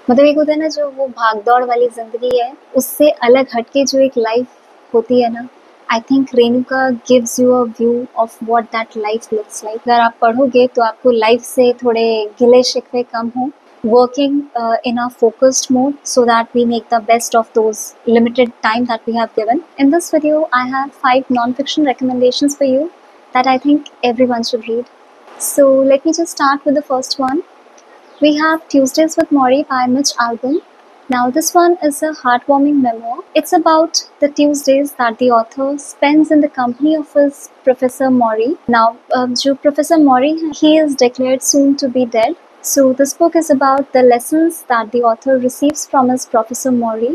मतलब एक होता है ना जो वो भाग-दौड़ वाली ज़िंदगी है, उससे अलग हट के जो एक लाइफ़ होती है ना, I think Renuka gives you a view of what that life looks like. अगर आप पढ़ोगे तो आपको लाइफ़ से थोड़े गिले-शिकवे कम हों, working in a focused mode so that we make the best of those limited time that we have given. In this video, I have 5 non-fiction recommendations for you that I think everyone should read. So let me just start with the first one. We have Tuesdays with Maury by Mitch Albom. Now, this one is a heartwarming memoir. It's about the Tuesdays that the author spends in the company of his Professor Maury. Now, जो Professor Maury है, he is declared soon to be dead. So, this book is about the lessons that the author receives from his Professor Maury.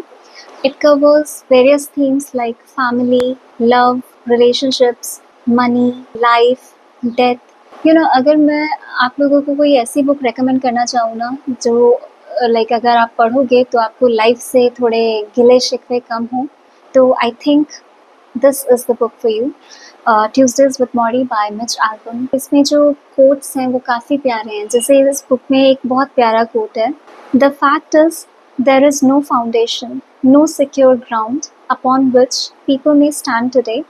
It covers various themes like family, love, relationships, money, life, death. अगर मैं आप लोगों को कोई ऐसी book recommend करना चाहूँ ना जो लाइक अगर आप पढ़ोगे तो आपको लाइफ से थोड़े गिले शिकवे कम हो, तो I think this is the book for you. Tuesdays with Morrie by Mitch Albom. इसमें जो कोट्स हैं वो काफ़ी प्यारे हैं। जैसे इस बुक में एक बहुत प्यारा कोट है, the fact is there is no foundation, no secure ground upon which people may stand today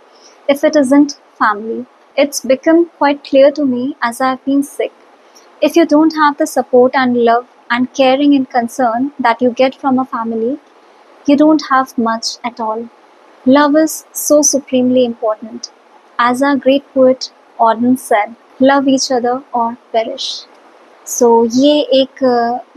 if it isn't family. It's become quite clear to me as I've been sick. If you don't have the support and love and caring and concern that you get from a family, you don't have much at all. Love is so supremely important. As our great poet Auden said, love each other or perish. सो ये एक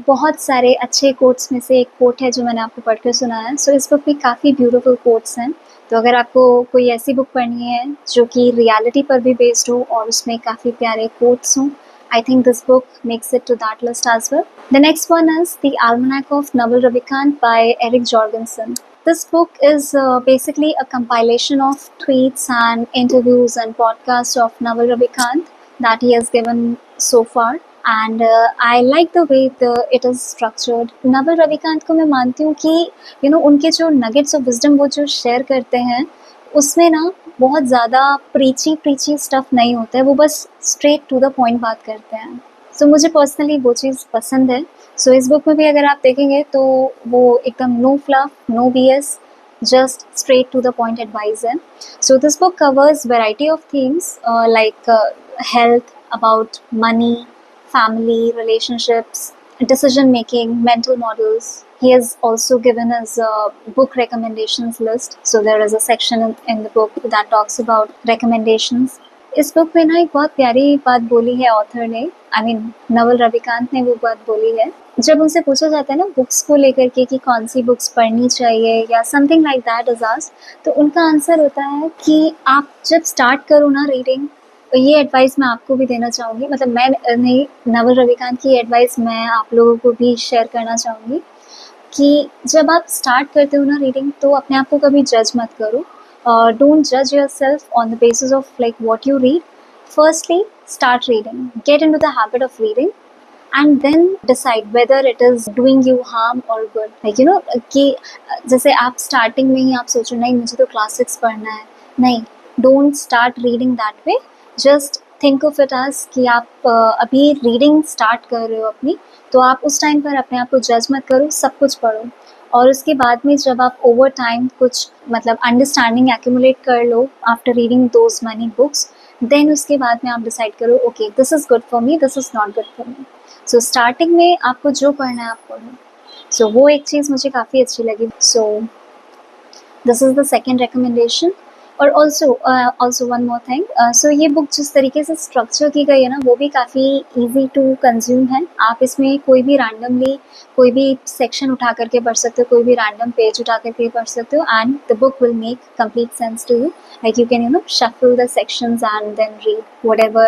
बहुत सारे अच्छे quotes में से एक coat है जो मैंने आपको पढ़ कर सुनाया। सो इस बुक में काफ़ी ब्यूटीफुल कोट्स हैं। तो अगर आपको कोई ऐसी बुक पढ़नी है जो कि रियलिटी पर भी बेस्ड हो और उसमें काफ़ी प्यारे कोट्स हों, I think this book makes it to that list as well. The next one is The Almanac of Naval Ravikant by Eric Jorgensen. This book is basically a compilation of tweets and interviews and podcasts of Naval Ravikant that he has given so far. And I like the way it is structured. Naval Ravikant को मैं मानती हूँ कि उनके जो nuggets of wisdom वो जो share करते हैं उसमें ना बहुत ज़्यादा प्रीची स्टफ नहीं होता है, वो बस स्ट्रेट टू द पॉइंट बात करते हैं। सो मुझे पर्सनली वो चीज़ पसंद है। सो इस बुक में भी अगर आप देखेंगे तो वो एकदम no fluff, no BS, just straight to the point advice है। So this book covers variety of themes like health, about money, family, relationships, decision making, mental models. He has also given us a book recommendations list. So there is a section in the book that talks about recommendations. इस book में ना एक बहुत प्यारी बात बोली है author ने, नवल रविकांत ने वो बात बोली है। जब उनसे पूछा जाता है ना बुक्स को लेकर के कि कौन सी बुक्स पढ़नी चाहिए या something like that is asked, तो उनका आंसर होता है कि आप जब स्टार्ट करो ना रीडिंग, ये एडवाइस मैं आपको भी देना चाहूँगी, मतलब मैं नहीं, नवल रविकांत की एडवाइस मैं आप लोगों को भी शेयर करना चाहूँगी कि जब आप स्टार्ट करते हो ना रीडिंग तो अपने आप को कभी जज मत करो। डोंट जज yourself on the basis of like what you read. Firstly start reading, get into the habit of reading and then decide whether it is doing you harm or good. Like कि जैसे आप starting में ही आप सोचो नहीं मुझे तो classics पढ़ना है, नहीं, don't start reading that way. Just think of it as कि आप अभी रीडिंग स्टार्ट कर रहे हो अपनी, तो आप उस टाइम पर अपने आप को जज मत करो, सब कुछ पढ़ो। और उसके बाद में जब आप ओवर टाइम कुछ मतलब अंडरस्टैंडिंग एक्यूमुलेट कर लो after reading those many books, then उसके बाद में आप डिसाइड करो okay this is good for me, this is not good for me. So starting में आपको जो पढ़ना है आप पढ़ो। सो वो एक चीज़ मुझे काफ़ी अच्छी लगी। So this is the second recommendation. और ऑल्सो वन मोर थिंग, सो ये बुक जिस तरीके से स्ट्रक्चर की गई है ना वो भी काफ़ी ईजी टू कंज्यूम है। आप इसमें कोई भी रैंडमली कोई भी सेक्शन उठा करके पढ़ सकते हो, कोई भी रैंडम पेज उठा करके पढ़ सकते हो, and the book will make complete sense to you. Like you can shuffle the sections and then read whatever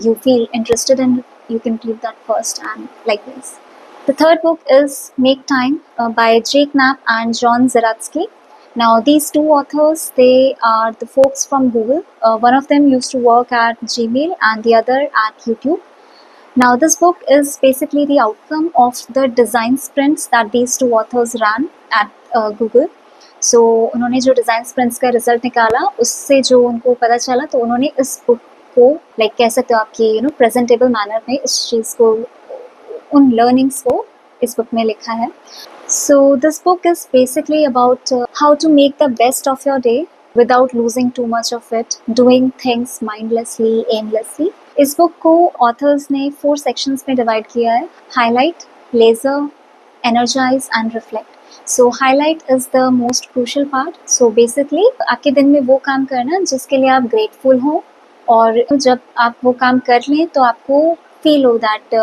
you feel interested in. You can read that first and like this. The third book is Make Time by Jake Knapp and John Zeratsky. Now these two authors, they are the folks from Google. One of them used to work at Gmail and the other at YouTube. Now this book is basically the outcome of the design sprints that these two authors ran at Google. So उन्होंने जो design sprints का result निकाला उससे जो उनको पता चला, तो उन्होंने इस बुक को लाइक कह सकते हो आपकी प्रेजेंटेबल मैनर में इस चीज़ को, उन लर्निंग्स को इस बुक में लिखा है. So this book is basically about how to make the best of your day without losing too much of it, doing things mindlessly, aimlessly. इस बुक को ऑथर्स ने 4 सेक्शंस में डिवाइड किया है: highlight, ledger, energize and reflect. So highlight is the most crucial part. So basically आपके दिन में वो काम करना जिसके लिए आप grateful हो, और जब आप वो काम कर लें तो आपको feel हो that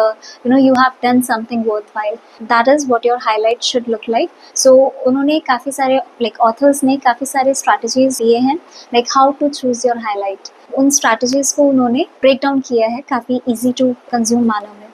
you have done something worthwhile. That is what your highlight should look like. So उन्होंने काफ़ी सारे authors ने काफ़ी सारे strategies दिए हैं, like how to choose your highlight. उन strategies को उन्होंने break down किया है काफ़ी easy to consume manner में.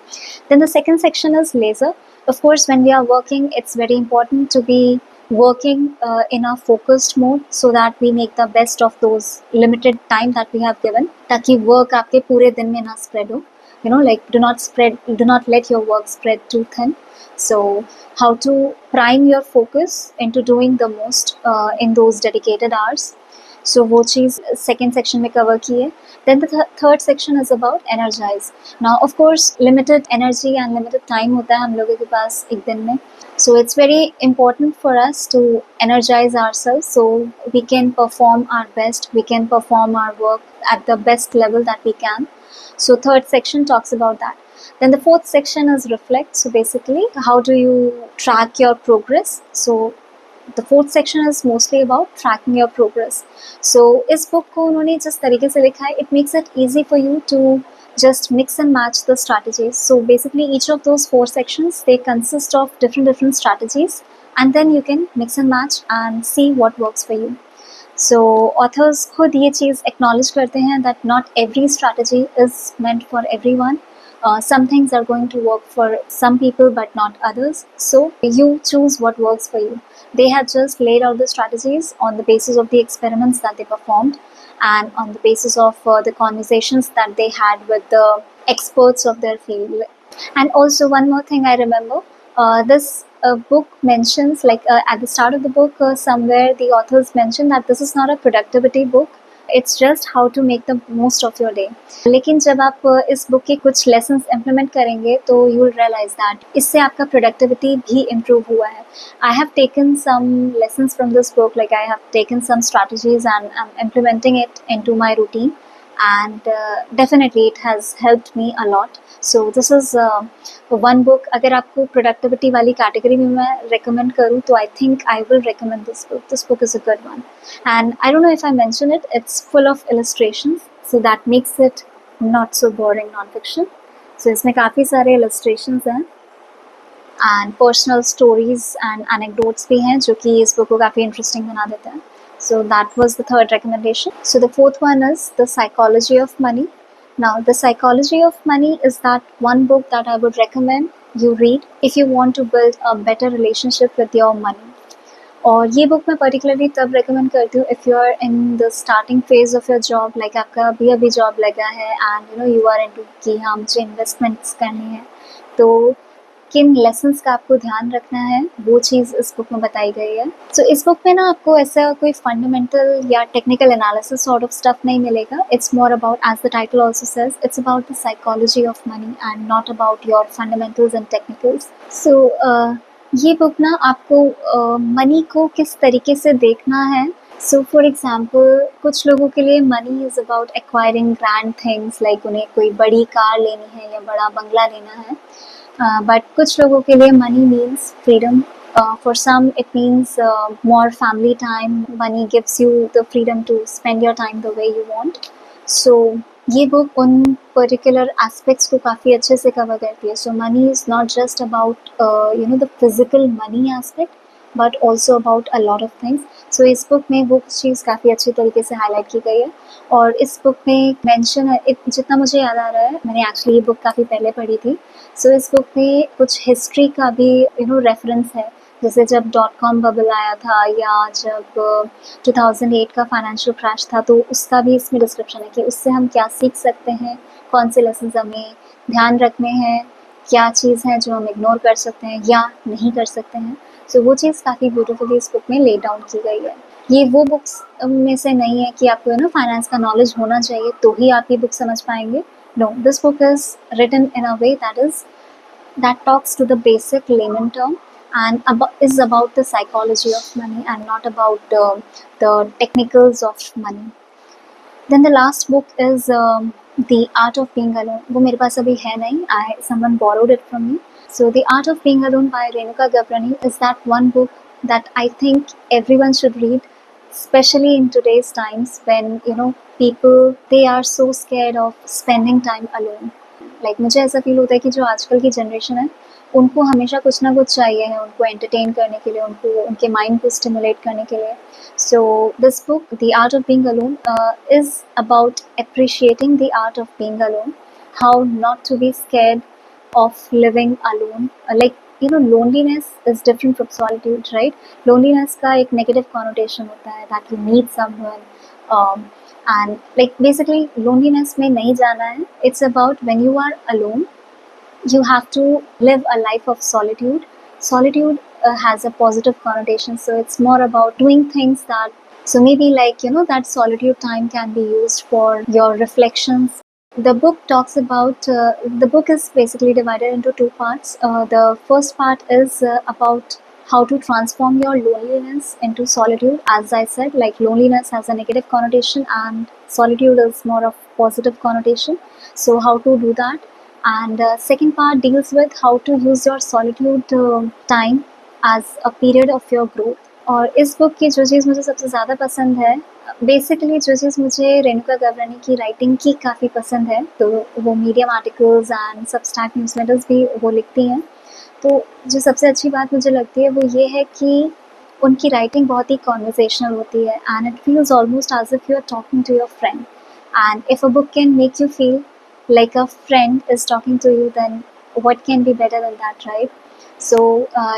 Then the second section is laser. Of course, when we are working, it's very important to be working in a focused mode so that we make the best of those limited time that we have given, ताकि work आपके पूरे दिन में ना spread हो. Do not let your work spread too thin. So how to prime your focus into doing the most in those dedicated hours. So वो चीज़ second section में cover की है. Then the third section is about energize. Now of course limited energy and limited time होता है हम लोगों के पास एक दिन में. So it's very important for us to energize ourselves so we can perform our best, we can perform our work at the best level that we can. So third section talks about that. Then the fourth section is reflect. So basically how do you track your progress. So the fourth section is mostly about tracking your progress. So इस book को उन्होंने जिस तरीके से लिखा है, it makes it easy for you to just mix and match the strategies. So basically each of those 4 sections, they consist of different strategies, and then you can mix and match and see what works for you. So authors खुद ये चीज़ acknowledge करते हैं that not every strategy is meant for everyone. Some things are going to work for some people but not others. So you choose what works for you. They had just laid out the strategies on the basis of the experiments that they performed and on the basis of the conversations that they had with the experts of their field. And also one more thing I remember, this book mentions, at the start of the book, somewhere the authors mention that this is not a productivity book. It's just how to make the most of your day. लेकिन जब आप इस book के कुछ lessons implement करेंगे तो you will realize that इससे आपका productivity भी improve हुआ है. I have taken some lessons from this book, like I have taken some strategies and I'm implementing it into my routine, and definitely it has helped me a lot. So this is one book. अगर आपको productivity वाली category में मैं recommend करूँ तो I think I will recommend this book. This book is a good one, and I don't know if I mentioned it. It's full of illustrations, so that makes it not so boring non-fiction. So इसमें काफ़ी सारे illustrations हैं and personal stories and anecdotes भी हैं जो कि इस book को काफ़ी interesting बना देते हैं. So that was the third recommendation. So the fourth one is The Psychology of Money. Now, The Psychology of Money is that one book that I would recommend you read if you want to build a better relationship with your money. और ये book मैं particularly तब recommend करती हूँ if you are in the starting phase of your job, like आपका अभी job लगा है and you are into कि हाँ मुझे investments करनी है, तो किन लेसन्स का आपको ध्यान रखना है वो चीज़ इस बुक में बताई गई है. सो इस बुक में ना आपको ऐसा कोई फंडामेंटल या technical analysis sort of stuff नहीं मिलेगा. It's more about, as the title also says, it's about the psychology of money and not about your fundamentals and technicals. So ये बुक ना आपको मनी को किस तरीके से देखना है. सो फॉर एग्जाम्पल कुछ लोगों के लिए money is about acquiring grand things, like उन्हें कोई बड़ी कार लेनी है या बड़ा बंगला लेना है. But कुछ लोगों के लिए money means freedom. For some it means more family time. Money gives you the freedom to spend your time the way you want. So ये book उन particular aspects को काफ़ी अच्छे से cover करती है. So money is not just about the physical money aspect, but also about a lot of things. So इस book में वो चीज़ काफ़ी अच्छी तरीके से highlight की गई है. और इस बुक में मेंशन है, जितना मुझे याद आ रहा है, मैंने एक्चुअली ये बुक काफ़ी पहले पढ़ी थी. सो इस बुक में कुछ हिस्ट्री का भी रेफरेंस है, जैसे जब .com बबल आया था या जब 2008 का फाइनेंशियल क्रैश था, तो उसका भी इसमें डिस्क्रिप्शन है कि उससे हम क्या सीख सकते हैं, कौन से लेसन हमें ध्यान रखने हैं, क्या चीज़ है जो हम इग्नोर कर सकते हैं या नहीं कर सकते हैं. सो वो चीज़ काफ़ी ब्यूटीफुली इस बुक में ले डाउन की गई है. ये वो बुक्स में से नहीं है कि आपको फाइनेंस का नॉलेज होना चाहिए तो ही आप ये बुक समझ पाएंगे. No, this book is written in a way that is that talks to the basic layman term and is about the psychology of money and not about the technicals of money. Then the last book is The Art of Being Alone. वो मेरे पास अभी है नहीं. Someone borrowed it from me. So The Art of Being Alone by Renuka Gabrani is that one book that I think everyone should read, especially in today's times when people they are so scared of spending time alone. Like मुझे ऐसा feel होता है कि जो आजकल की generation है उनको हमेशा कुछ ना कुछ चाहिए है उनको एंटरटेन करने के लिए, उनको उनके माइंड को स्टिमुलेट करने के लिए. So this book, The Art of Being Alone, is about appreciating the art of being alone, how not to be scared of living alone. Loneliness is different from solitude, right? Loneliness का एक negative connotation होता है that you need someone, and like basically loneliness में नहीं जाना है. It's about when you are alone, you have to live a life of solitude. Solitude has a positive connotation, so it's more about doing things that, so maybe like that solitude time can be used for your reflections. The book talks about the book is basically divided into two parts. The first part is about how to transform your loneliness into solitude. As I said, like loneliness has a negative connotation and solitude is more of positive connotation, so how to do that. And second part deals with how to use your solitude time as a period of your growth. और इस book की जो चीज़ मुझे सबसे ज़्यादा पसंद है, बेसिकली जो चीज़ मुझे रेणुका गवरानी की राइटिंग की काफ़ी पसंद है, तो वो medium articles and Substack newsletters भी वो लिखती हैं. तो जो सबसे अच्छी बात मुझे लगती है वो ये है कि उनकी राइटिंग बहुत ही कॉन्वर्सेशनल होती है and it feels almost as if you are talking to your friend. And if a book can make you feel like a friend is talking to you, then what can be better than that, right? So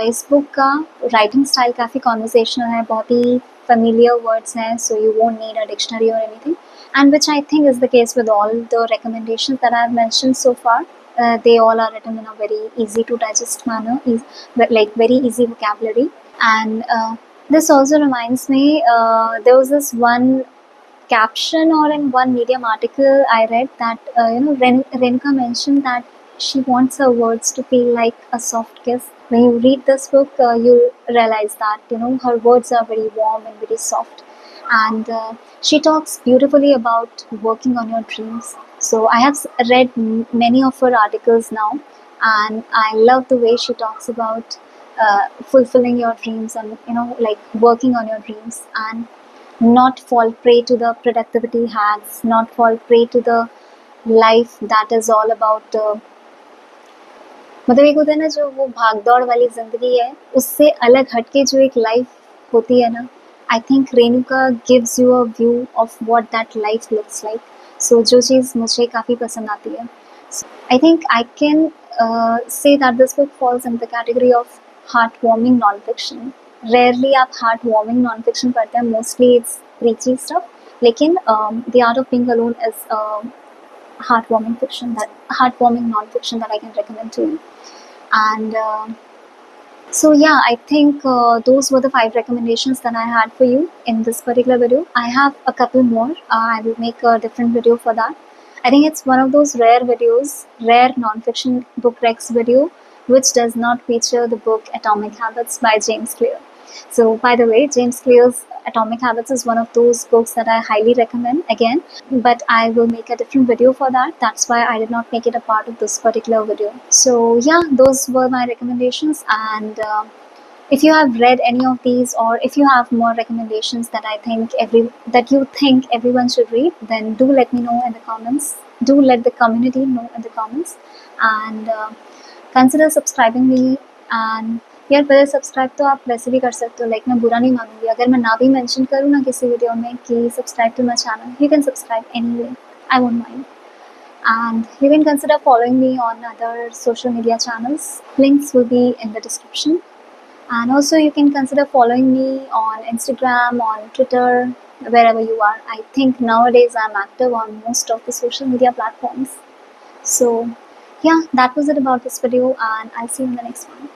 इस book का writing style काफ़ी conversational है, बहुत ही familiar words हैं, so you won't need a dictionary or anything, and which I think is the case with all the recommendations that I have mentioned so far. They all are written in a very easy to digest manner, like very easy vocabulary. And this also reminds me, there was this one caption or in one Medium article I read that Renuka mentioned that she wants her words to feel like a soft kiss. When you read this book, you'll realize that her words are very warm and very soft, and she talks beautifully about working on your dreams. So I have read many of her articles now, and I love the way she talks about fulfilling your dreams and like working on your dreams and not fall prey to the productivity hacks, not fall prey to the life that is all about मतलब एक होता है ना जो वो भाग दौड़ वाली जिंदगी है, उससे अलग हटके जो एक लाइफ होती है ना, I think Renuka gives you a view of what that life looks like. So जो चीज़ मुझे काफ़ी पसंद आती है. I think I can say that this book falls in the category of heart warming non fiction. Rarely आप heart warming non fiction पढ़ते हैं, मोस्टली इट्स प्रीची स्टफ, लेकिन the art of being alone is heartwarming non-fiction that I can recommend to you. And so yeah, I think those were the 5 recommendations that I had for you in this particular video. I have a couple more. I will make a different video for that. I think it's one of those rare non-fiction book recs video which does not feature the book Atomic Habits by James Clear. So by the way, James Clear's Atomic Habits is one of those books that I highly recommend again, but I will make a different video for that. That's why I did not make it a part of this particular video. So yeah, those were my recommendations, and if you have read any of these or if you have more recommendations that you think everyone should read, then do let me know in the comments. Do let the community know in the comments, and consider subscribing me. And यार पहले subscribe तो आप वैसे भी कर सकते हो, like मैं बुरा नहीं मानूंगी अगर मैं ना भी मेंशन करूँ ना किसी वीडियो में कि subscribe to my channel. You can subscribe anyway, I won't mind. And you can consider following me on other social media channels. Links will be in the description. And also you can consider following me on Instagram, on Twitter, wherever you are. I think nowadays I'm active on most of the social media platforms. So yeah, that was it about this video, and I'll see you in the next one.